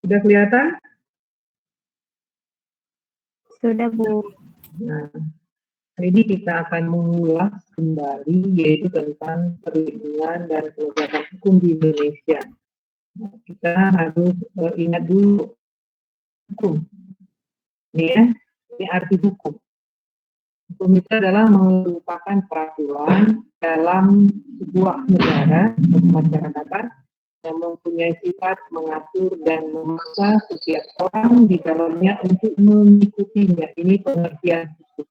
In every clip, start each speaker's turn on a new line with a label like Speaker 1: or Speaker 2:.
Speaker 1: Sudah kelihatan?
Speaker 2: Sudah, Bu.
Speaker 1: Nah, ini kita akan mengulas kembali yaitu tentang perlindungan dan penegakan hukum di Indonesia. Nah, kita harus ingat dulu hukum. Ini ya, ini arti hukum. Hukum itu adalah merupakan peraturan dalam sebuah negara atau masyarakatan yang mempunyai sifat mengatur dan memaksa setiap orang di dalamnya untuk mengikutinya. Ini pengertian hukum.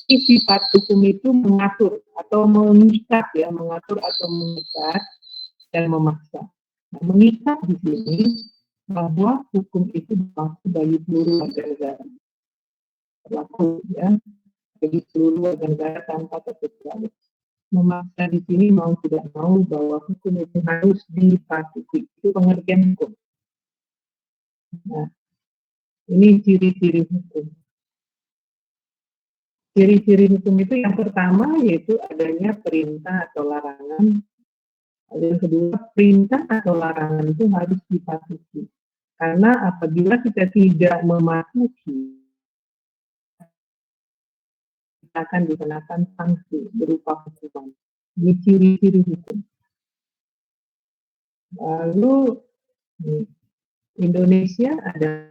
Speaker 1: Sifat hukum itu mengatur atau mengikat, ya, mengatur atau mengikat dan memaksa. Nah, mengikat di sini bahwa hukum itu berlaku bagi seluruh warga negara. Berlaku, ya, bagi seluruh warga negara tanpa terkecuali. Memaksa di sini mau tidak mau bahwa hukum itu harus dipatuhi. Itu pengertian hukum. Nah, ini ciri-ciri hukum. Ciri-ciri hukum itu yang pertama yaitu adanya perintah atau larangan. Lalu yang kedua, perintah atau larangan itu harus dipatuhi. Karena apabila kita tidak mematuhi, kita akan dikenakan sanksi berupa hukuman. Ini ciri-ciri hukum. Lalu Indonesia ada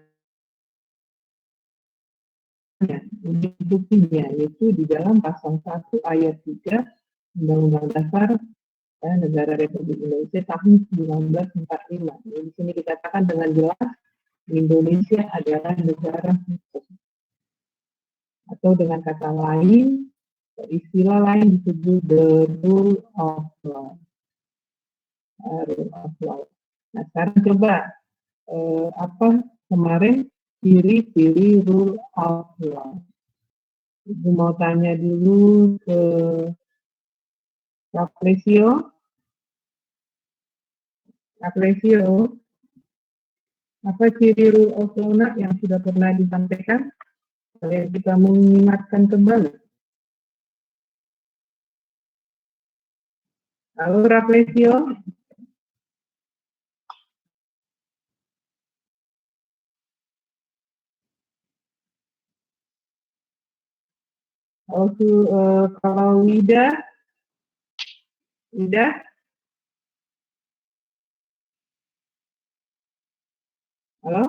Speaker 1: buktinya, yaitu di dalam pasal 1 ayat 3 Undang-Undang Dasar Negara Republik Indonesia tahun 1945. Di sini dikatakan dengan jelas Indonesia adalah negara hukum. Atau dengan kata lain, istilah lain disebut the rule of law. Rule of law. Nah, sekarang coba apa kemarin ciri-ciri rule of law. Ibu mau tanya dulu ke Rafflesio. Rafflesio, apa ciri rule of law yang sudah pernah disampaikan? Kalian kita mengingatkan kembali. Halo Rafflesio. Kalau Wida, halo?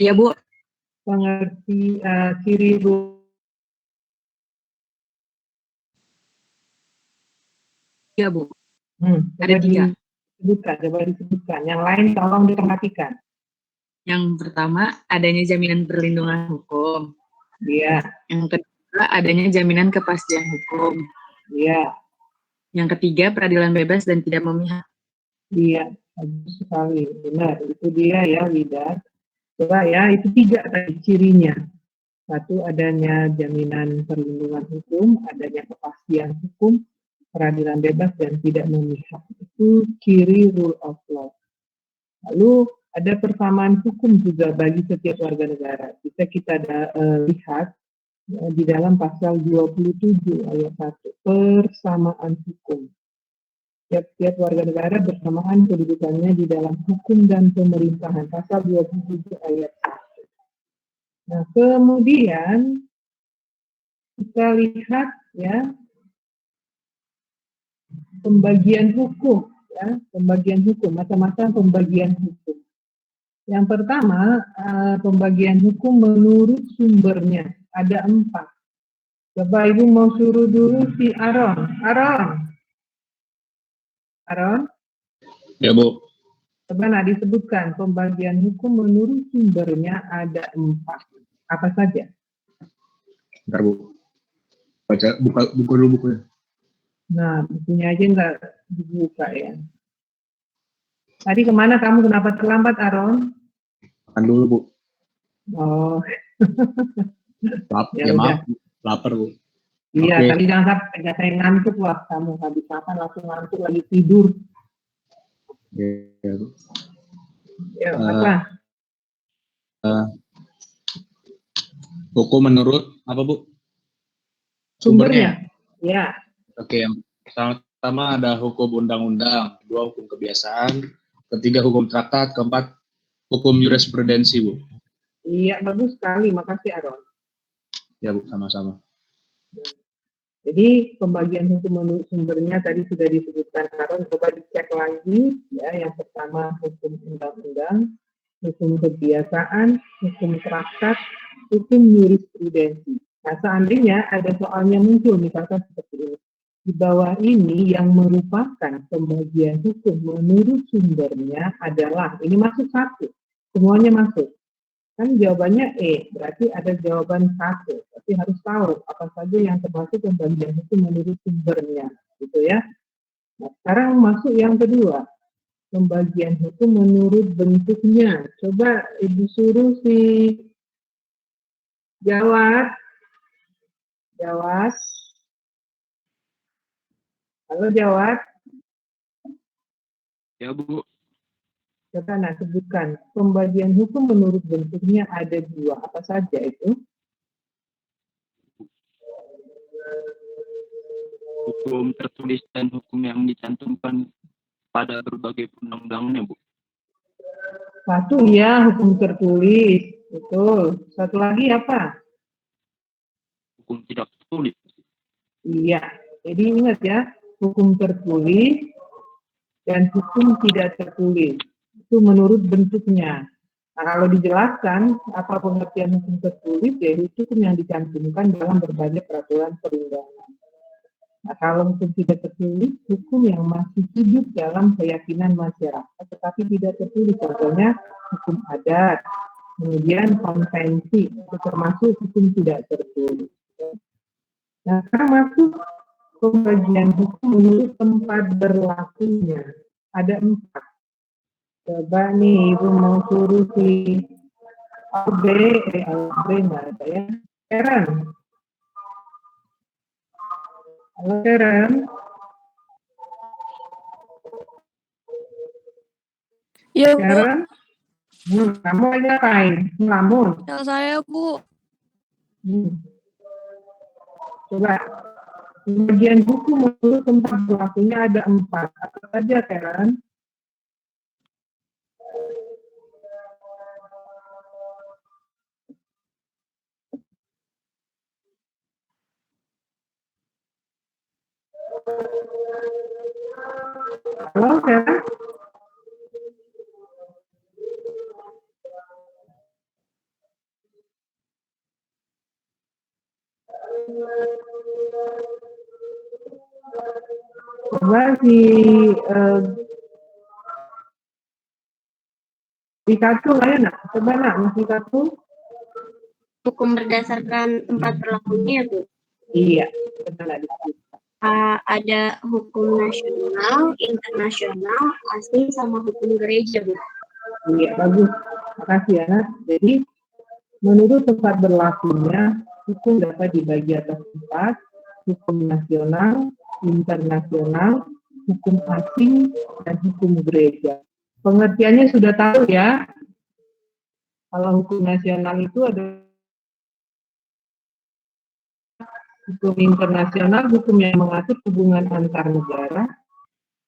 Speaker 3: Iya, Bu.
Speaker 1: Pengerti ciri rule.
Speaker 3: Iya, Bu.
Speaker 1: Ada
Speaker 3: 3.
Speaker 1: Coba disebutkan. Yang lain tolong diperhatikan.
Speaker 3: Yang pertama, adanya jaminan perlindungan hukum.
Speaker 1: Iya.
Speaker 3: Yang kedua, adanya jaminan kepastian hukum.
Speaker 1: Iya.
Speaker 3: Yang ketiga, peradilan bebas dan tidak memihak.
Speaker 1: Iya, bagus sekali. Benar, itu dia ya, Wida. Coba ya, itu 3 tadi cirinya. 1, adanya jaminan perlindungan hukum, adanya kepastian hukum, peradilan bebas dan tidak memihak. Itu ciri rule of law. Lalu ada persamaan hukum juga bagi setiap warga negara. Bisa kita lihat di dalam pasal 27 ayat 1, persamaan hukum. Setiap warga negara bersamaan kedudukannya di dalam hukum dan pemerintahan. Pasal 27 ayat 1. Nah, kemudian kita lihat ya pembagian hukum, ya, pembagian hukum, macam-macam pembagian hukum. Yang pertama, pembagian hukum menurut sumbernya. Ada 4. Coba Ibu mau suruh dulu si Aaron. Aaron?
Speaker 4: Ya, Bu.
Speaker 1: Coba disebutkan pembagian hukum menurut sumbernya ada 4. Apa saja?
Speaker 4: Bentar, Bu. Buka dulu bukunya.
Speaker 1: Nah, bukunya aja nggak dibuka ya. Tadi kemana kamu? Kenapa terlambat, Aaron?
Speaker 4: Makan dulu, Bu.
Speaker 1: Oh.
Speaker 4: Ya maaf, lapar, Bu.
Speaker 1: Iya,
Speaker 4: Oke.
Speaker 1: tapi jangan sampai saya ngantuk lah. Kamu habis makan langsung ngantuk lagi tidur.
Speaker 4: Ya, Bu.
Speaker 1: Ya, apa?
Speaker 4: Hukum menurut apa, Bu?
Speaker 1: Sumbernya. Ya.
Speaker 4: Oke, Pertama ada hukum undang-undang, kedua hukum kebiasaan, ketiga hukum traktat, keempat hukum jurisprudensi, Bu.
Speaker 1: Iya, bagus sekali. Makasih, Aron.
Speaker 4: Ya, Bu, sama-sama.
Speaker 1: Jadi pembagian hukum menurut sumbernya tadi sudah disebutkan Aron. Coba dicek lagi ya. Yang pertama hukum undang-undang, hukum kebiasaan, hukum traktat, hukum jurisprudensi. Nah, seandainya ada soalnya muncul misalkan seperti ini. Di bawah ini yang merupakan pembagian hukum menurut sumbernya adalah, ini masuk satu, semuanya masuk. Kan jawabannya E, berarti ada jawaban satu. Tapi harus tahu apa saja yang termasuk pembagian hukum menurut sumbernya, gitu ya. Nah, sekarang masuk yang kedua, pembagian hukum menurut bentuknya. Coba Ibu suruh si jawab. Halo jawab.
Speaker 5: Ya, Bu.
Speaker 1: Coba nak sebutkan pembagian hukum menurut bentuknya ada dua. Apa saja itu?
Speaker 5: Hukum tertulis dan hukum yang dicantumkan pada berbagai undang-undangnya, Bu.
Speaker 1: Satu ya, hukum tertulis. Betul. Satu lagi apa?
Speaker 5: Hukum tidak tertulis.
Speaker 1: Iya. Jadi ingat ya, hukum tertulis dan hukum tidak tertulis. Itu menurut bentuknya. Nah, kalau dijelaskan apa pengertian hukum tertulis, yaitu hukum yang dicantumkan dalam berbagai peraturan perundangan. Nah, kalau hukum tidak tertulis, hukum yang masih hidup dalam keyakinan masyarakat, tetapi tidak tertulis. Contohnya hukum adat, kemudian konvensi, itu termasuk hukum tidak tertulis. Nah, sekarang masuk pembagian hukum menurut tempat berlakunya. Ada 4. Coba nih, Ibu mau suruh si Audrey nggak ada ya. Karen. Halo Karen.
Speaker 6: Ya, Bu.
Speaker 1: Karen. Kamu lagi ngapain? Ngelamun.
Speaker 6: Yang saya, Bu.
Speaker 1: Coba. Pembagian hukum menurut tempat berlakunya ada 4. Apa saja, Karen? Halo, Karen? Coba si di kartu lah ya nak. Coba nak masih kartu.
Speaker 2: Hukum berdasarkan tempat berlakunya, Bu.
Speaker 1: Iya, coba nak disebut.
Speaker 2: Ada hukum nasional, internasional, asing, sama hukum gereja, Bu.
Speaker 1: Iya, bagus. Makasih ya nak. Jadi menurut tempat berlakunya hukum dapat dibagi atas 4, hukum nasional, internasional, hukum asing, dan hukum gereja. Pengertiannya sudah tahu ya. Kalau hukum nasional itu ada hukum internasional, hukum yang mengatur hubungan antar negara.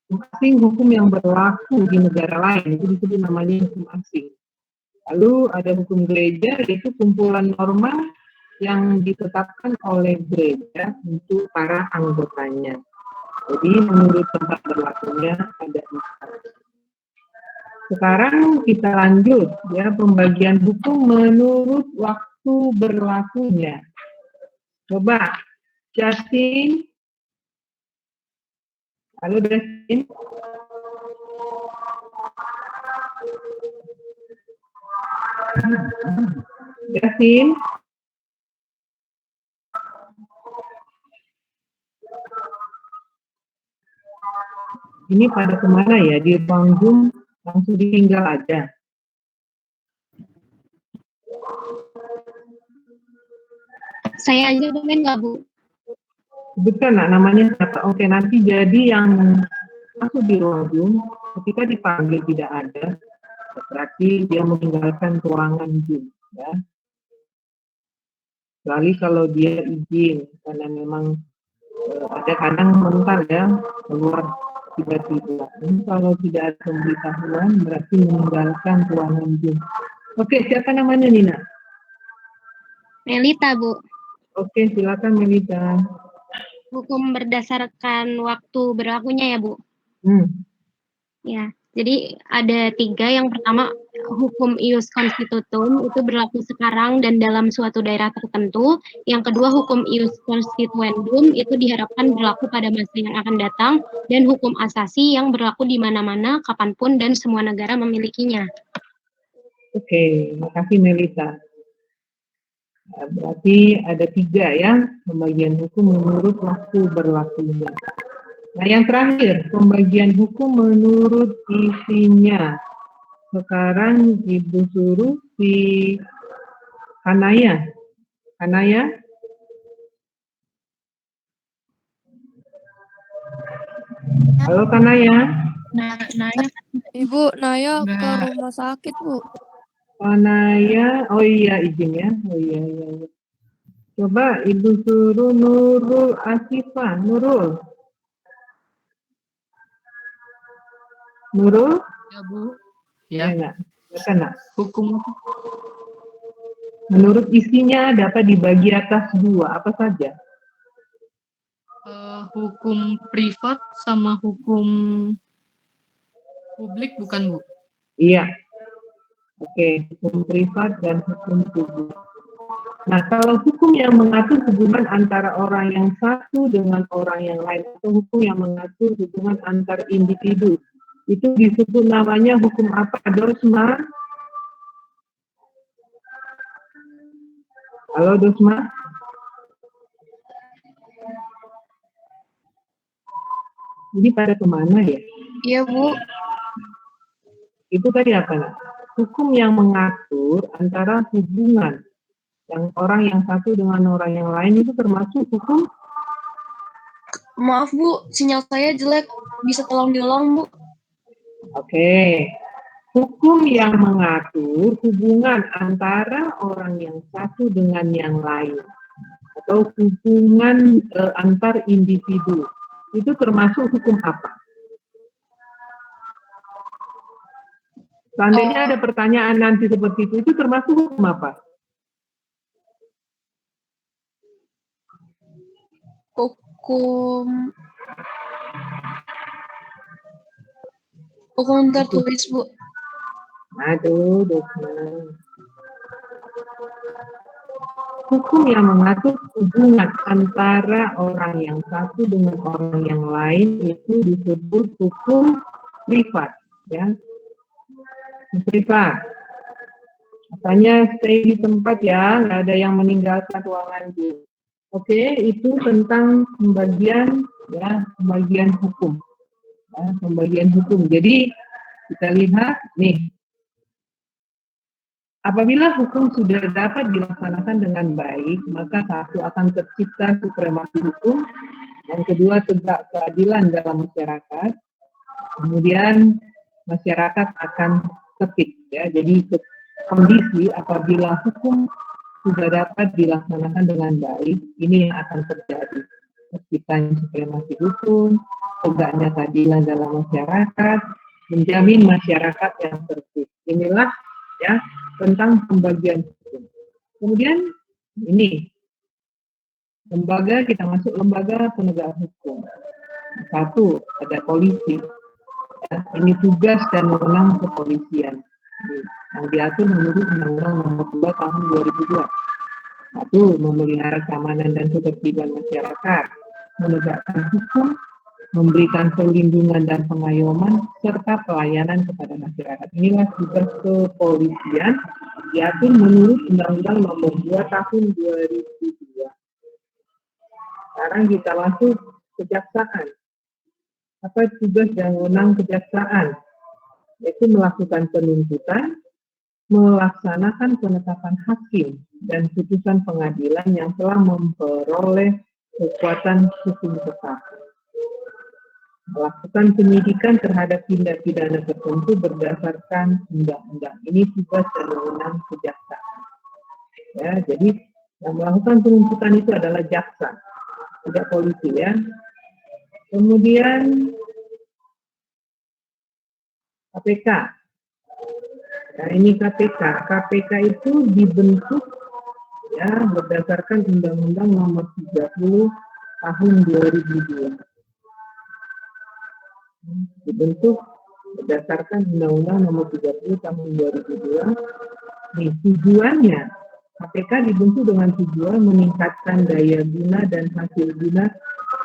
Speaker 1: Hukum asing, hukum yang berlaku di negara lain, itu disebut namanya hukum asing. Lalu ada hukum gereja, yaitu kumpulan norma yang ditetapkan oleh gereja untuk para anggotanya. Jadi menurut tempat berlakunya ada 4. Sekarang kita lanjut ya, pembagian hukum menurut waktu berlakunya. Coba Justin. Halo Justin. Justin. Ini pada kemana ya? Di ruang Zoom langsung ditinggal aja.
Speaker 2: Saya aja mungkin nggak, Bu?
Speaker 1: Sebutkan nak namanya siapa. Oke, nanti jadi yang masuk di ruang Zoom, ketika dipanggil tidak ada, berarti dia meninggalkan ruangan Zoom. Ya. Kecuali kalau dia izin, karena memang ada kadang mental ya, keluar tiba-tiba. Ini kalau tidak ada pemberitahuan berarti meninggalkan ruangan Zoom. Oke, siapa namanya Nina?
Speaker 2: Melita, Bu.
Speaker 1: Oke, silakan Melita.
Speaker 2: Hukum berdasarkan waktu berlakunya ya, Bu. Ya, jadi ada 3. Yang pertama, hukum ius constitutum itu berlaku sekarang dan dalam suatu daerah tertentu. Yang kedua, hukum ius constituendum itu diharapkan berlaku pada masa yang akan datang. Dan hukum asasi yang berlaku di mana-mana, kapanpun, dan semua negara memilikinya.
Speaker 1: Oke, makasih Melita. Berarti ada 3 ya, pembagian hukum menurut waktu berlakunya. Nah, yang terakhir, pembagian hukum menurut isinya. Sekarang Ibu suruh si Hanaya. Hanaya? Halo Hanaya?
Speaker 6: Ibu, Naya ke rumah sakit, Bu.
Speaker 1: Hanaya, oh iya izin ya. Oh iya. Coba Ibu suruh Nurul Asifah. Nurul?
Speaker 3: Ya, Bu.
Speaker 1: Ya,
Speaker 3: Ya.
Speaker 1: enggak. Kena.
Speaker 3: Hukum
Speaker 1: Menurut isinya dapat dibagi atas 2, apa saja?
Speaker 3: hukum privat sama hukum publik bukan, Bu?
Speaker 1: Iya. Oke, hukum privat dan hukum publik. Nah, kalau hukum yang mengatur hubungan antara orang yang satu dengan orang yang lain, atau hukum yang mengatur hubungan antar individu, itu disebut namanya hukum apa, Dosma? Halo, Dosma? Ini pada kemana ya?
Speaker 6: Iya, Bu.
Speaker 1: Itu tadi apa, nak? Hukum yang mengatur antara hubungan yang orang yang satu dengan orang yang lain itu termasuk hukum.
Speaker 6: Maaf, Bu. Sinyal saya jelek. Bisa tolong diulang, Bu?
Speaker 1: Oke. Hukum yang mengatur hubungan antara orang yang satu dengan yang lain atau hubungan antar individu itu termasuk hukum apa? Seandainya ada pertanyaan nanti seperti itu termasuk hukum apa?
Speaker 6: Hukum tertulis, Bu.
Speaker 1: Aduh, hukum yang mengatur hubungan antara orang yang satu dengan orang yang lain itu disebut hukum privat, ya. Privat. Katanya stay di tempat ya, nggak ada yang meninggalkan ruangan itu. Oke, itu tentang pembagian hukum. Ya, pembagian hukum. Jadi kita lihat nih, apabila hukum sudah dapat dilaksanakan dengan baik, maka satu akan tercipta supremasi hukum, yang kedua tegak keadilan dalam masyarakat, kemudian masyarakat akan tertib. Ya, jadi kondisi apabila hukum sudah dapat dilaksanakan dengan baik, ini yang akan terjadi. Terciptanya supremasi hukum, tegaknya keadilan dalam masyarakat, menjamin masyarakat yang tertib. Inilah ya tentang pembagian hukum. Kemudian ini lembaga, kita masuk lembaga penegak hukum. Satu, ada polisi. Ya, ini tugas dan wewenang kepolisian yang diatur menurut Undang-Undang Nomor 2 Tahun 2002. Satu, memelihara keamanan dan ketertiban masyarakat, menegakkan hukum, memberikan perlindungan dan pengayoman, serta pelayanan kepada masyarakat. Inilah tugas kepolisian diatur menurut Undang-Undang Nomor 2 Tahun 2002. Sekarang kita masuk kejaksaan. Apa tugas dan wewenang kejaksaan? Yaitu melakukan penuntutan, melaksanakan penetapan hakim dan putusan pengadilan yang telah memperoleh kekuatan hukum tetap. Melakukan penyidikan terhadap tindak pidana tertentu berdasarkan undang-undang. Ini tugas dan wewenang kejaksaan. Ya, jadi yang melakukan penuntutan itu adalah jaksa. tidak polusi ya. Kemudian KPK. Nah, ini KPK. KPK itu dibentuk ya berdasarkan Undang-Undang Nomor 30 Tahun 2002. Dibentuk berdasarkan Undang-Undang Nomor 30 Tahun 2002. Nih, tujuannya KPK dibentuk dengan tujuan meningkatkan daya guna dan hasil guna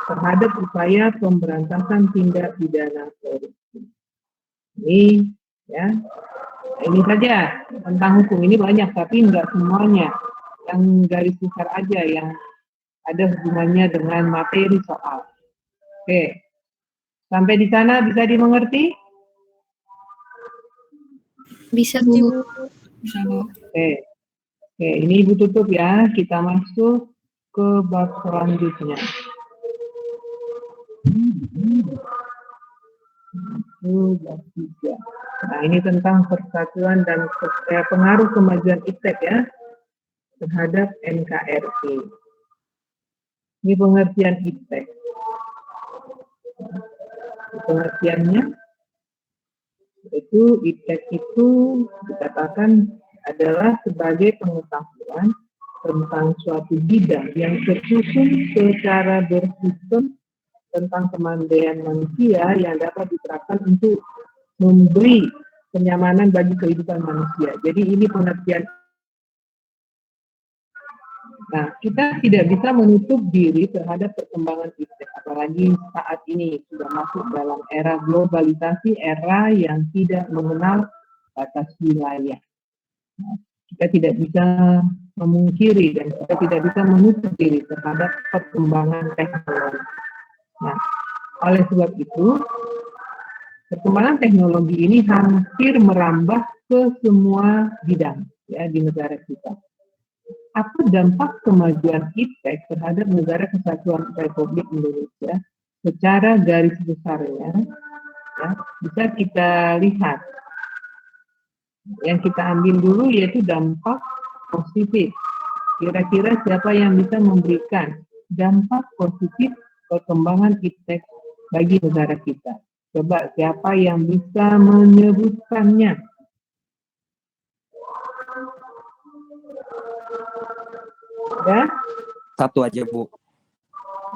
Speaker 1: terhadap upaya pemberantasan tindak pidana korupsi. Ini ya, ini saja tentang hukum. Ini banyak tapi enggak semuanya. Yang garis besar aja yang ada hubungannya dengan materi soal. Oke, sampai di sana bisa dimengerti?
Speaker 6: Bisa, Bu.
Speaker 1: Oke, ini Ibu tutup ya. Kita masuk ke bab selanjutnya. Bab 3. Nah, ini tentang persatuan dan pengaruh kemajuan IPTEK ya terhadap NKRI. Ini pengertian IPTEK. Pengertiannya itu IPTEK itu dikatakan adalah sebagai pengetahuan tentang suatu bidang yang tersusun secara bersistem tentang kemandirian manusia yang dapat diterapkan untuk memberi kenyamanan bagi kehidupan manusia. Jadi ini pengertian. Nah, kita tidak bisa menutup diri terhadap perkembangan IPTEK, apalagi saat ini sudah masuk dalam era globalisasi, era yang tidak mengenal batas wilayah. Nah, kita tidak bisa memungkiri dan kita tidak bisa menutup diri terhadap perkembangan teknologi. Nah, oleh sebab itu, perkembangan teknologi ini hampir merambah ke semua bidang ya di negara kita. Apa dampak kemajuan IPTEK terhadap Negara Kesatuan Republik Indonesia secara garis besarnya ya, bisa kita lihat. Yang kita ambil dulu yaitu dampak positif. Kira-kira siapa yang bisa memberikan dampak positif perkembangan IPTEK bagi negara kita? Coba siapa yang bisa menyebutkannya? Ya?
Speaker 7: Satu aja, Bu.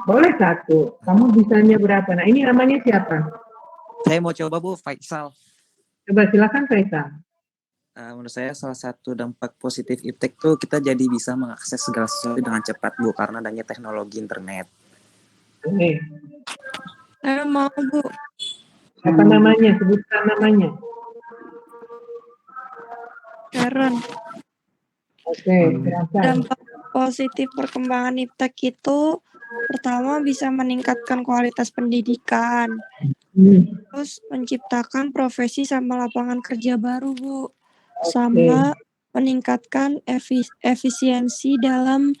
Speaker 1: Boleh satu. Kamu bisanya berapa? Nah, ini namanya siapa?
Speaker 7: Saya mau coba, Bu, Faisal.
Speaker 1: Coba silakan Faisal.
Speaker 7: Menurut saya salah satu dampak positif IPTEK tuh kita jadi bisa mengakses segala sesuatu dengan cepat, Bu, karena adanya teknologi internet.
Speaker 1: Oke.
Speaker 6: Saya mau, Bu.
Speaker 1: Apa namanya? Sebutkan namanya.
Speaker 6: Sharon.
Speaker 1: Oke, silakan.
Speaker 6: Dampak positif perkembangan IPTEK itu pertama bisa meningkatkan kualitas pendidikan. Terus menciptakan profesi sama lapangan kerja baru, Bu. Sama meningkatkan efisiensi dalam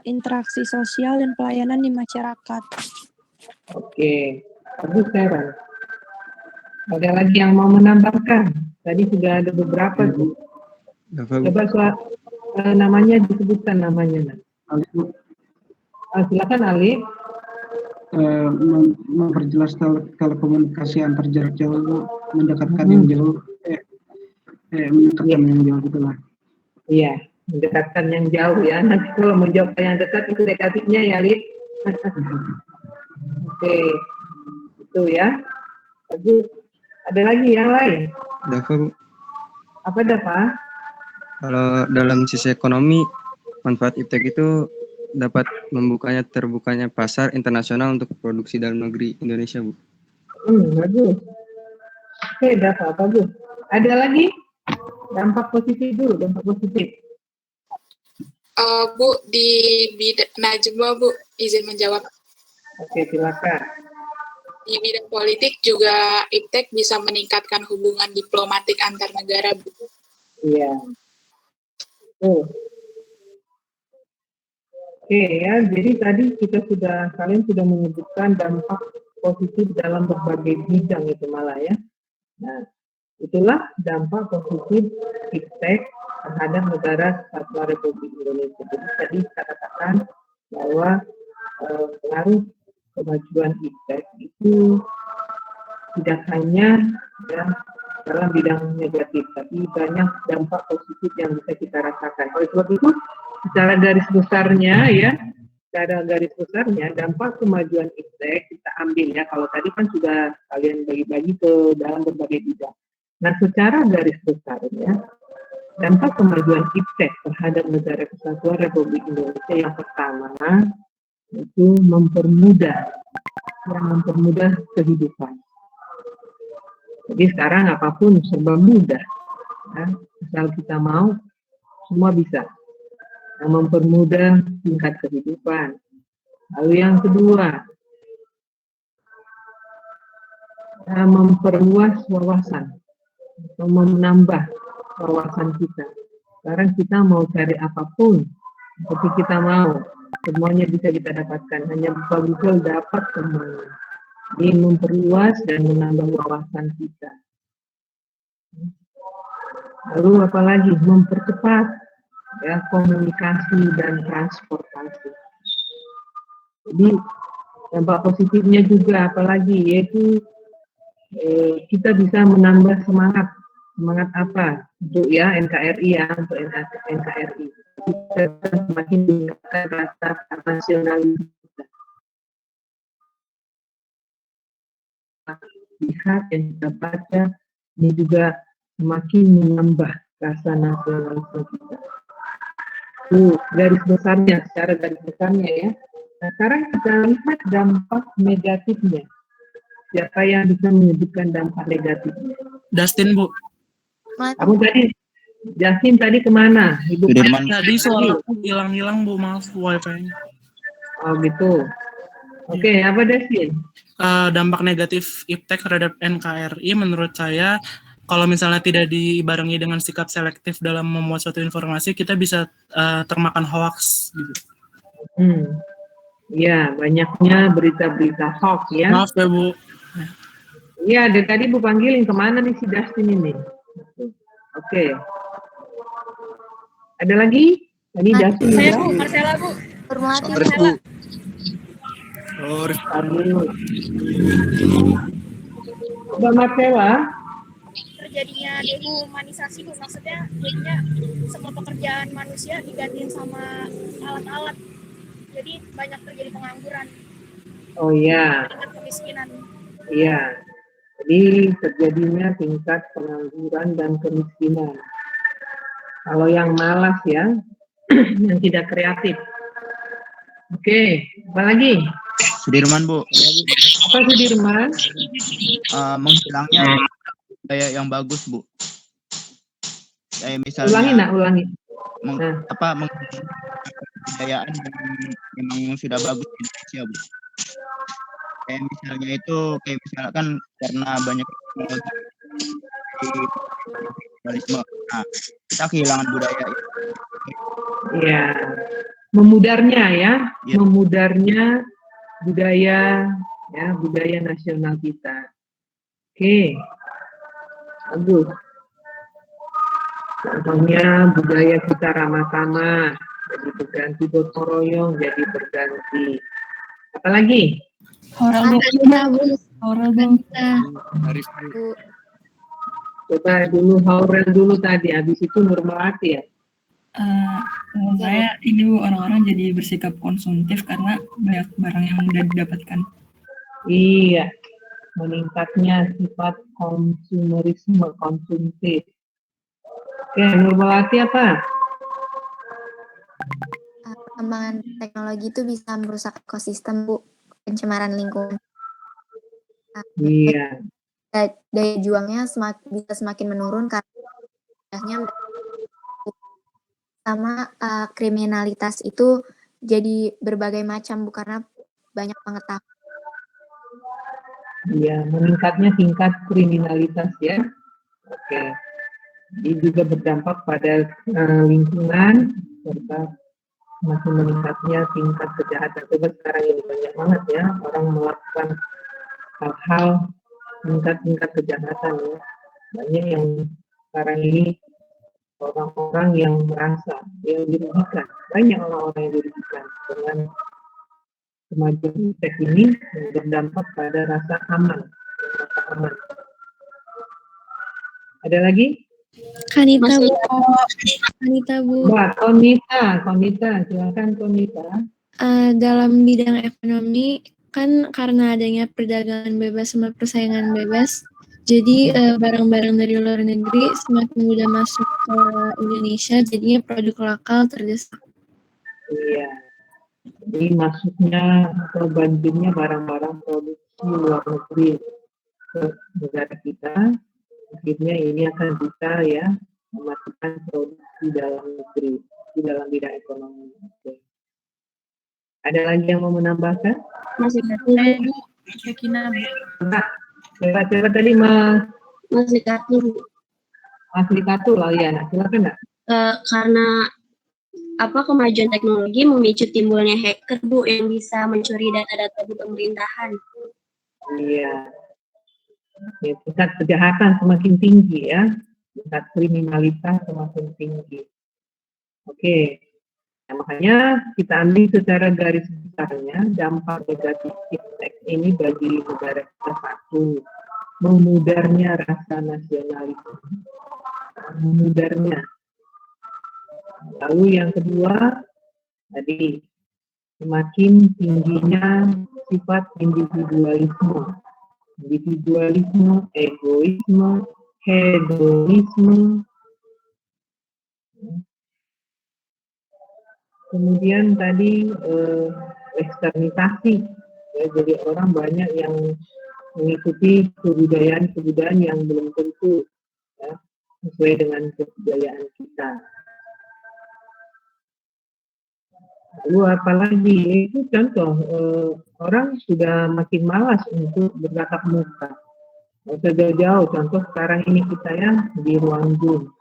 Speaker 6: interaksi sosial dan pelayanan di masyarakat.
Speaker 1: Oke, bagus Sharon. Ada lagi yang mau menambahkan? Tadi sudah ada beberapa tuh. Coba namanya disebutkan namanya. Silakan Ali.
Speaker 8: Memperjelas telekomunikasi antar jarak jauh, mendekatkan yang jauh, mendekatkan yang jauh gitulah.
Speaker 1: Iya, mendekatkan yang jauh ya. Nanti kalau menjawab yang dekat itu negatifnya ya, Ali. Oke, itu ya. Bagus. Ada lagi yang lain?
Speaker 9: Dafa, Bu.
Speaker 1: Apa Dafa?
Speaker 9: Kalau dalam sisi ekonomi, manfaat IPTEK itu dapat terbukanya pasar internasional untuk produksi dalam negeri Indonesia, Bu.
Speaker 1: Bagus. Oke, Dafa, bagus. Ada lagi? Dampak positif dulu, dampak positif.
Speaker 10: Bu, di bidang Najwa, Bu, izin menjawab.
Speaker 1: Oke, silakan.
Speaker 10: Di bidang politik juga IPTEK bisa meningkatkan hubungan diplomatik antar negara, Bu.
Speaker 1: Iya. Oke ya, jadi tadi kalian sudah menyebutkan dampak positif dalam berbagai bidang itu malah ya. Nah, itulah dampak positif IPTEK terhadap Negara Kesatuan Republik Indonesia. Jadi tadi saya katakan bahwa pengaruh kemajuan iptek itu tidak hanya ya, dalam bidang negatif, tapi banyak dampak positif yang bisa kita rasakan. Oleh sebab itu, secara garis besarnya, dampak kemajuan iptek kita ambil ya. Kalau tadi kan sudah kalian bagi-bagi ke dalam berbagai bidang. Nah, secara garis besarnya, dampak kemajuan iptek terhadap Negara Kesatuan Republik Indonesia yang pertama itu mempermudah kehidupan. Jadi sekarang apapun serba mudah, ya. Asal kita mau, semua bisa. Yang mempermudah tingkat kehidupan. Lalu yang kedua, memperluas wawasan, atau menambah wawasan kita. Sekarang kita mau cari apapun, seperti kita mau, semuanya bisa kita dapatkan. Hanya buka Google dapat semuanya. Ini memperluas dan menambah wawasan kita. Lalu apalagi mempercepat ya komunikasi dan transportasi. Jadi dampak positifnya juga apalagi yaitu kita bisa menambah semangat apa untuk ya NKRI ya untuk NKRI. Kita semakin meningkatkan rasa nasionalisme. Lihat yang kita baca ini juga semakin menambah rasa nasionalisme kita. Garis besarnya, secara garis besarnya ya. Nah, sekarang kita lihat dampak negatifnya. Siapa yang bisa menyebutkan dampak negatifnya?
Speaker 11: Dustin, Bu.
Speaker 1: Kamu tadi, Justin tadi kemana? Ibu
Speaker 11: Tadi suara hilang-hilang, Bu, maaf wifi-nya.
Speaker 1: Oh gitu. Oke, apa Dustin?
Speaker 11: Dampak negatif iptek terhadap NKRI menurut saya, kalau misalnya tidak dibarengi dengan sikap selektif dalam memuat suatu informasi, kita bisa termakan hoax gitu.
Speaker 1: Ya, banyaknya berita-berita hoax ya.
Speaker 11: Maaf ya, Bu.
Speaker 1: Iya, dari tadi Bu panggilin kemana nih si Dustin ini? Oke. Ada lagi? Tadi Dustin
Speaker 6: Saya
Speaker 1: ya?
Speaker 6: Bu, Marcella Bu. Permati Marcella.
Speaker 1: Mbak Marcella?
Speaker 6: Terjadinya dehumanisasi Bu, maksudnya jadinya semua pekerjaan manusia digantiin sama alat-alat. Jadi banyak terjadi pengangguran.
Speaker 1: Oh iya.
Speaker 6: Tingkat kemiskinan.
Speaker 1: Iya. Jadi terjadinya tingkat pengangguran dan kemiskinan. Kalau yang malas ya, yang tidak kreatif. Oke, apa lagi?
Speaker 12: Sudirman, Bu.
Speaker 1: Apa Sudirman?
Speaker 12: Menghilangnya budaya yang bagus, Bu. Kayak misalnya
Speaker 1: Ulangi.
Speaker 12: Kebudayaan yang memang sudah bagus di Indonesia, Bu. Kayak misalnya itu, kayak misalkan karena banyak nasionalisme, nah kita kehilangan budaya itu.
Speaker 1: Ya, memudarnya ya, memudarnya budaya ya, budaya nasional kita. Oke, bagus. Contohnya budaya kita ramah-tamah, jadi berganti gotong royong, jadi berganti. Apalagi?
Speaker 6: Oral bangsa.
Speaker 1: Coba dulu Haurel dulu tadi, habis itu Nurmawati ya.
Speaker 13: Menurut saya ini Bu, orang-orang jadi bersikap konsumtif karena banyak barang yang mudah didapatkan.
Speaker 1: Iya, meningkatnya sifat konsumerisme, konsumtif. Oke, Nurmawati apa?
Speaker 14: Perkembangan teknologi itu bisa merusak ekosistem, Bu, pencemaran lingkungan.
Speaker 1: Iya.
Speaker 14: Daya juangnya bisa semakin menurun karena sama kriminalitas itu jadi berbagai macam, Bu, karena banyak pengetahuan.
Speaker 1: Iya, meningkatnya tingkat kriminalitas ya. Oke. Ini juga berdampak pada lingkungan serta masih meningkatnya tingkat kejahatan. Coba sekarang ini banyak banget ya orang melakukan hal-hal tingkat kejahatan ya. Banyak yang sekarang ini orang-orang yang merasa yang dirugikan. Banyak orang-orang yang dirugikan dengan kemajuan iptek ini berdampak pada rasa aman. Ada lagi?
Speaker 15: Kanita, Bu. Kanita, Bu.
Speaker 1: Mbak Konita, silakan Konita.
Speaker 15: Dalam bidang ekonomi, kan karena adanya perdagangan bebas sama persaingan bebas, jadi barang-barang dari luar negeri semakin mudah masuk ke Indonesia, jadinya produk lokal terdesak.
Speaker 1: Iya, jadi masuknya atau banjirnya barang-barang produksi luar negeri ke negara kita, akhirnya ini akan bisa ya mematikan produksi dalam negeri di dalam bidang ekonomi. Oke. Ada lagi yang mau menambahkan?
Speaker 2: Masih Bu.
Speaker 1: Nah, siapa tadi Mas
Speaker 2: Likatul.
Speaker 1: Mas Likatul, oh iya, nah, silakan Nak.
Speaker 2: Karena kemajuan teknologi memicu timbulnya hacker Bu yang bisa mencuri data-data di pemerintahan.
Speaker 1: Iya. Ya, tingkat kejahatan semakin tinggi ya, tingkat kriminalitas semakin tinggi. Oke, nah, makanya kita ambil secara garis besarnya dampak negatif iptek ini bagi negara kita satu, memudarnya rasa nasionalisme, memudarnya. Lalu yang kedua, tadi semakin tingginya sifat individualisme, egoisme, hedonisme. Kemudian tadi eksternisasi, ya, jadi orang banyak yang mengikuti kebudayaan yang belum tentu ya, sesuai dengan kebudayaan kita. Lalu apalagi itu contoh orang sudah makin malas untuk bertatap muka. Jauh-jauh, contoh sekarang ini kita ya di ruang Zoom.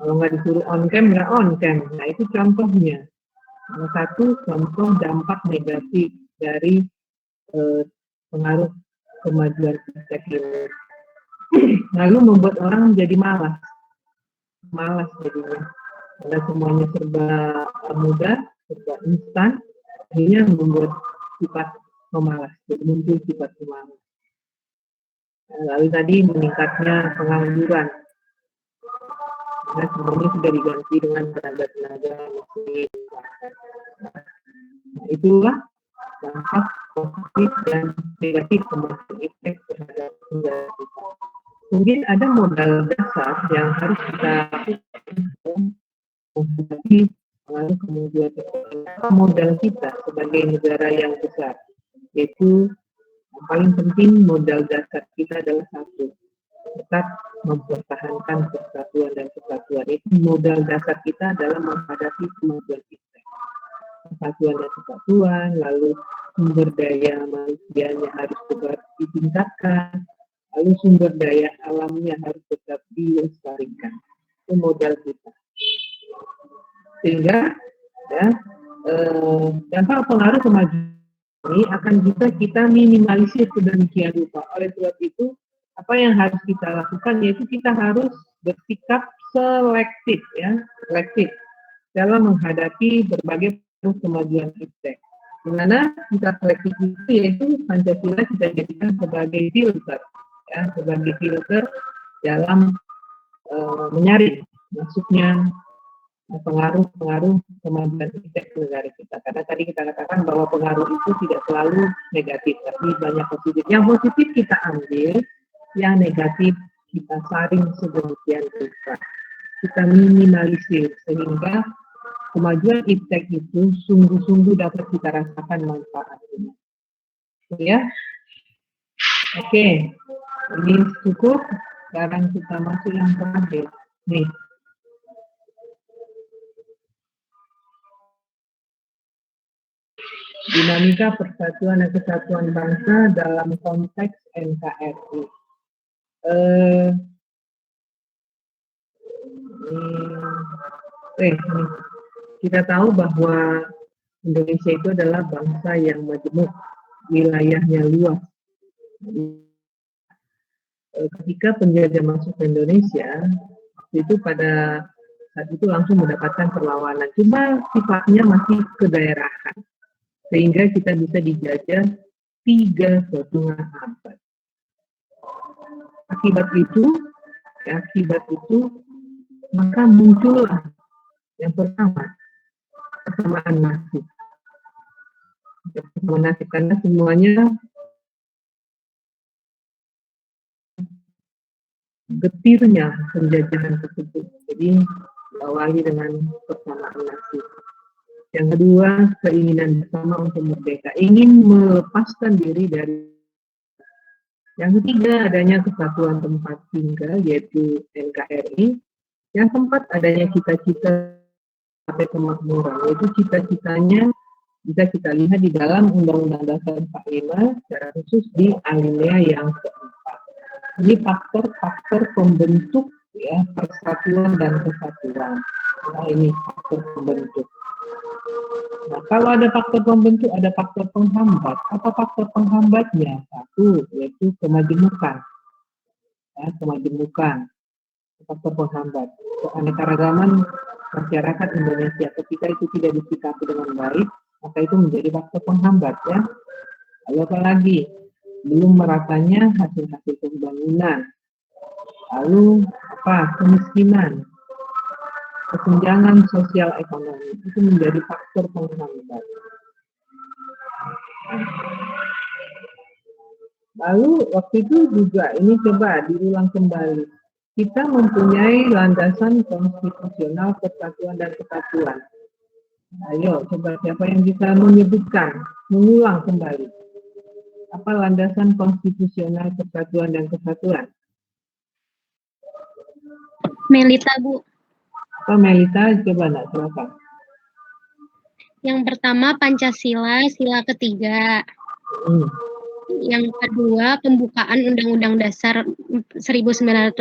Speaker 1: Kalau nggak disuruh on cam, nggak on cam. Nah itu contohnya. Salah satu contoh dampak negatif dari pengaruh kemajuan teknologi. Lalu membuat orang menjadi malas jadinya. Karena semuanya serba mudah, serba instan, akhirnya membuat sifat pemalas, muncul sifat pemalas. Lalu tadi meningkatnya pengangguran. Karena semuanya sudah diganti dengan tenaga mesin. Nah, itulah dampak positif dan negatif kemajuan iptek terhadap negara kita. Mungkin ada modal dasar yang harus kita lakukan menghadapi pengaruh kemajuan modal kita sebagai negara yang besar, yaitu yang paling penting modal dasar kita adalah satu, tetap mempertahankan persatuan dan kesatuan. Itu modal dasar kita dalam menghadapi kemajuan kita. Persatuan dan kesatuan, lalu sumber daya manusianya harus tetap ditingkatkan, lalu sumber daya alamnya harus tetap dilestarikan. Itu modal kita. Sehingga ya, dampak pengaruh kemajuan ini akan bisa kita minimalisir sedemikian rupa. Oleh sebab itu, apa yang harus kita lakukan yaitu kita harus bersikap selektif dalam menghadapi berbagai kemajuan iptek. Di mana sikap selektif itu yaitu Pancasila kita jadikan sebagai filter, ya, sebagai filter dalam menyaring masuknya pengaruh kemajuan iptek ke negara kita. Karena tadi kita katakan bahwa pengaruh itu tidak selalu negatif, tapi banyak positif. Yang positif kita ambil, yang negatif kita saring sedemikian rupa. Kita minimalisir sehingga kemajuan iptek itu sungguh-sungguh dapat kita rasakan manfaatnya. Ya, oke, ini cukup. Sekarang kita masuk yang terakhir. Nih. Dinamika persatuan dan kesatuan bangsa dalam konteks NKRI. Kita tahu bahwa Indonesia itu adalah bangsa yang majemuk, wilayahnya luas. Ketika penjajah masuk ke Indonesia, itu pada saat itu langsung mendapatkan perlawanan. Cuma sifatnya masih kedaerahan. sehingga kita bisa dijajah 3,5 abad. Akibat itu, maka muncullah yang pertama, kesamaan nasib. Kesamaan nasib karena semuanya getirnya penjajahan tersebut. Jadi diawali dengan kesamaan nasib. Yang kedua, keinginan bersama untuk merdeka, ingin melepaskan diri dari. Yang ketiga, adanya kesatuan tempat tinggal, yaitu NKRI. Yang keempat, adanya cita-cita sampai kemakmuran, yaitu cita-citanya bisa kita lihat di dalam Undang-Undang Dasar 45, secara khusus di alinea yang keempat. Ini faktor-faktor pembentuk ya persatuan dan kesatuan. Nah, ini faktor pembentuk. Nah, kalau ada faktor pembentuk, ada faktor penghambat. Apa faktor penghambatnya? Satu, yaitu kemajemukan. Ya, kemajemukan. Faktor penghambat. Keanekaragaman masyarakat Indonesia ketika itu tidak disikapi dengan baik, maka itu menjadi faktor penghambat ya. Lalu apa lagi? Belum meratanya hasil-hasil pembangunan. Lalu apa? Kemiskinan. Kesenjangan sosial ekonomi itu menjadi faktor penghambat. Lalu waktu itu juga ini coba diulang kembali. Kita mempunyai landasan konstitusional persatuan dan kesatuan. Ayo coba siapa yang bisa menyebutkan, mengulang kembali. Apa landasan konstitusional persatuan dan kesatuan?
Speaker 2: Melita, Bu.
Speaker 1: Apa Melita? Coba nak, silakan.
Speaker 2: Yang pertama Pancasila, sila ketiga. Yang kedua pembukaan Undang-Undang Dasar 1945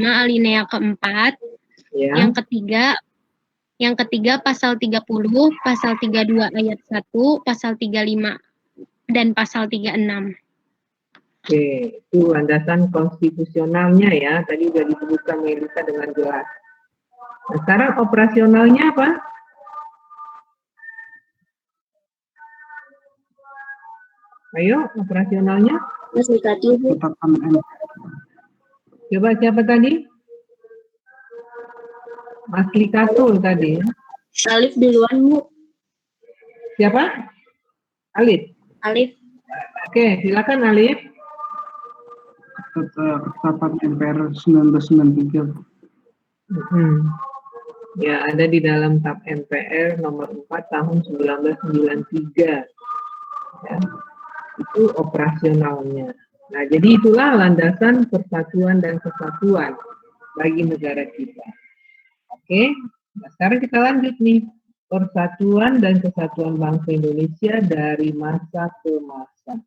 Speaker 2: alinea keempat.
Speaker 1: Ya.
Speaker 2: Yang ketiga pasal 30, pasal 32 ayat 1, pasal 35 dan pasal 36.
Speaker 1: Oke, itu landasan konstitusionalnya ya. Tadi sudah disebutkan Melita dengan jelas. Nah, sekarang operasionalnya apa? Ayo, operasionalnya?
Speaker 15: Mas Nikati, Bu.
Speaker 1: Coba siapa tadi? Mas Likatul tadi.
Speaker 15: Alif duluan, Bu.
Speaker 1: Siapa? Alif.
Speaker 15: Alif.
Speaker 1: Oke, silakan Alif.
Speaker 8: Ketetapan MPR 1993.
Speaker 1: Ya, ada di dalam TAP MPR nomor 4 tahun 1993. Ya, itu operasionalnya. Nah, jadi itulah landasan persatuan dan kesatuan bagi negara kita. Oke, nah sekarang kita lanjut nih. Persatuan dan kesatuan bangsa Indonesia dari masa ke masa.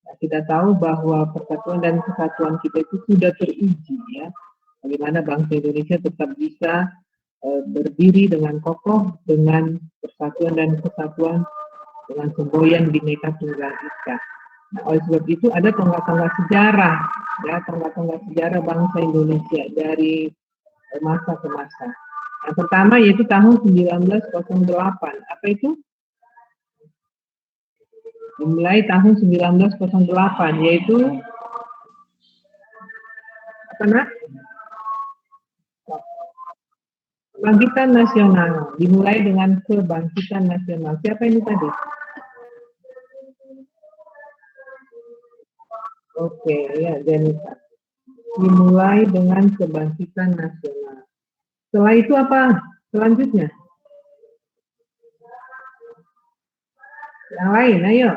Speaker 1: Nah, kita tahu bahwa persatuan dan kesatuan kita itu sudah teruji ya. Bagaimana bangsa Indonesia tetap bisa berdiri dengan kokoh dengan persatuan dan kesatuan dengan semboyan Bhinneka Tunggal Ika. Nah, oleh sebab itu ada tonggak-tonggak sejarah, ya tonggak-tonggak sejarah bangsa Indonesia dari masa ke masa. Yang pertama yaitu tahun 1908. Apa itu? Dimulai tahun 1908, yaitu apa nak? Kebangkitan nasional. Dimulai dengan kebangkitan nasional. Siapa ini tadi? Oke, ya, Denisa. Dimulai dengan kebangkitan nasional. Setelah itu apa? Selanjutnya? Yang lain, ayo.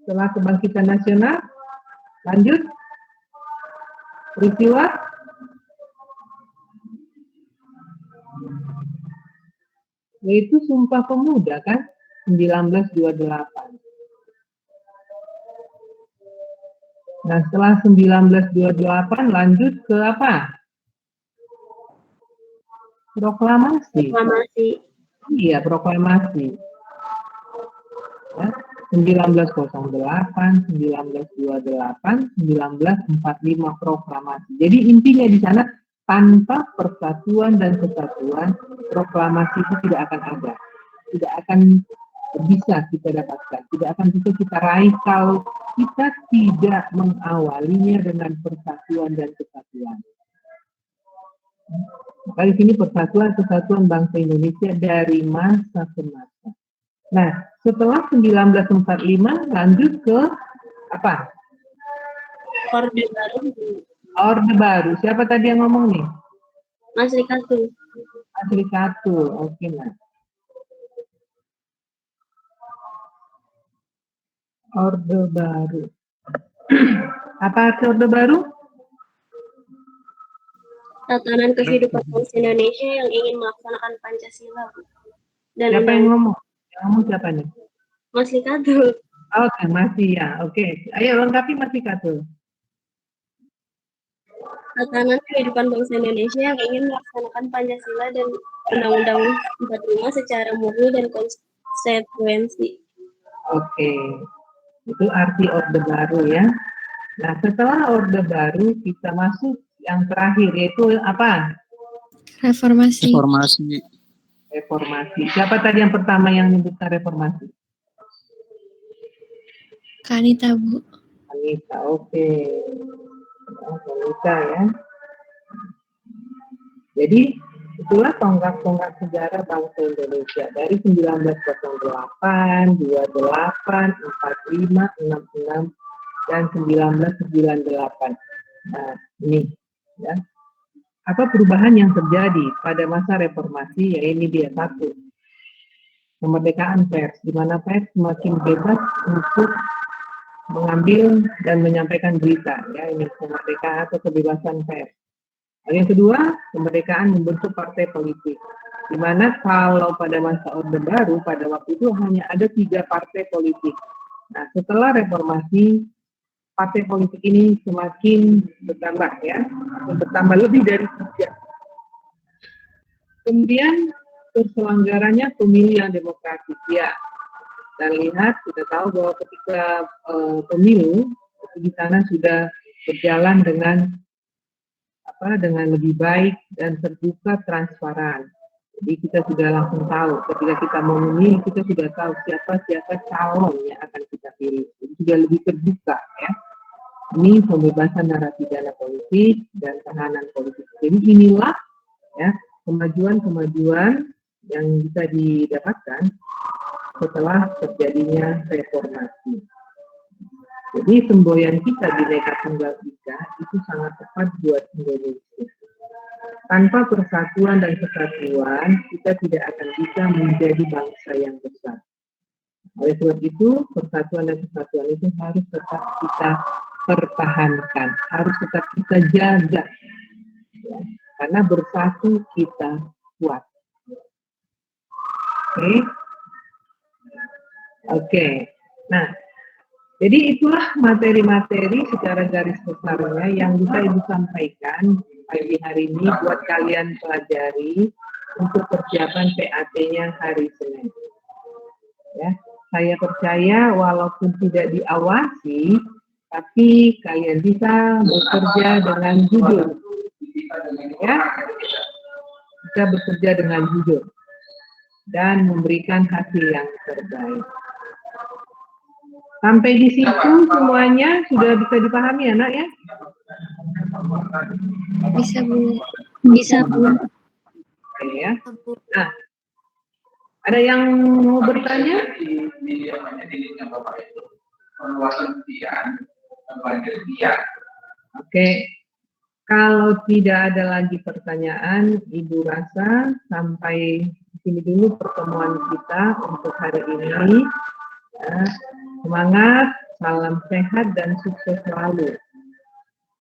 Speaker 1: Setelah kebangkitan nasional, lanjut. Peristiwa yaitu Sumpah Pemuda kan 1928. Nah, setelah 1928 lanjut ke apa? Proklamasi. Iya, proklamasi. Ya, 1908, 1928, 1945 proklamasi. Jadi intinya di sana Tanpa persatuan dan kesatuan, proklamasi itu tidak akan ada. Tidak akan bisa kita dapatkan, tidak akan bisa kita raih kalau kita tidak mengawalinya dengan persatuan dan kesatuan. Kali ini persatuan kesatuan bangsa Indonesia dari masa ke masa. Nah, setelah 1945 lanjut ke apa?
Speaker 2: Orde Baru.
Speaker 1: Orde Baru. Siapa tadi yang ngomong nih?
Speaker 2: Mas Rikatul.
Speaker 1: Mas Rikatul, oke lah. Orde Baru. Apa arti Orde Baru?
Speaker 2: Tatanan kehidupan bangsa Indonesia yang ingin melaksanakan Pancasila. Dan
Speaker 1: siapa yang ngomong? Yang ngomong siapa nih?
Speaker 2: Mas Rikatul.
Speaker 1: Oke, masih ya. Oke. Ayo lengkapi Mas Rikatul.
Speaker 2: Tatanan kehidupan bangsa Indonesia yang ingin melaksanakan Pancasila dan Undang-Undang 45 secara murni dan konsekuensi.
Speaker 1: Oke. Itu arti Orde Baru ya. Nah, setelah Orde Baru kita masuk yang terakhir yaitu apa?
Speaker 15: Reformasi.
Speaker 12: Reformasi.
Speaker 1: Reformasi. Siapa tadi yang pertama yang menyebutkan reformasi?
Speaker 15: Kanita, Bu.
Speaker 1: Kanita, oke. Kanita ya. Jadi itulah tonggak-tonggak sejarah bangsa Indonesia dari 1908, 28, 45, 66, dan 1998. Nah, ini ya. Apa perubahan yang terjadi pada masa reformasi? Ya ini dia satu. Kemerdekaan pers, di mana pers semakin bebas untuk mengambil dan menyampaikan berita. Ya, ini kemerdekaan atau kebebasan pers. Yang kedua, kemerdekaan membentuk partai politik. Di mana kalau pada masa Orde Baru, pada waktu itu hanya ada 3 partai politik. Nah, setelah reformasi, partai politik ini semakin bertambah ya, bertambah lebih dari 3. Kemudian terselenggaranya pemilu yang demokratis ya. Dan lihat, kita tahu bahwa ketika pemilu di sana sudah berjalan dengan lebih baik dan terbuka, transparan. Jadi kita sudah langsung tahu ketika kita mau memilih, kita sudah tahu siapa calon yang akan kita pilih. Jadi sudah lebih terbuka ya. Ini pembebasan narapidana politik dan tahanan politik. Jadi inilah ya kemajuan-kemajuan yang bisa didapatkan setelah terjadinya reformasi. Jadi semboyan kita Bhinneka Tunggal Ika itu sangat tepat buat Indonesia. Tanpa persatuan dan kesatuan, kita tidak akan bisa menjadi bangsa yang besar. Oleh sebab itu, persatuan dan kesatuan itu harus tetap kita pertahankan, harus tetap kita jaga. Ya, karena bersatu kita kuat. Oke. Nah, jadi itulah materi-materi secara garis besarnya yang bisa Ibu sampaikan pagi hari ini buat kalian pelajari untuk persiapan PAT-nya hari Senin. Ya, saya percaya walaupun tidak diawasi, tapi kalian bisa bekerja dengan jujur. Ya, bisa bekerja dengan jujur dan memberikan hasil yang terbaik. Sampai di situ semuanya sudah bisa dipahami anak ya?
Speaker 15: Bisa Bu.
Speaker 2: Bisa Bu.
Speaker 1: Ya. Nah, ada yang mau bertanya? Oke, kalau tidak ada lagi pertanyaan, Ibu rasa sampai sini dulu pertemuan kita untuk hari ini. Ya, semangat, salam sehat dan sukses selalu.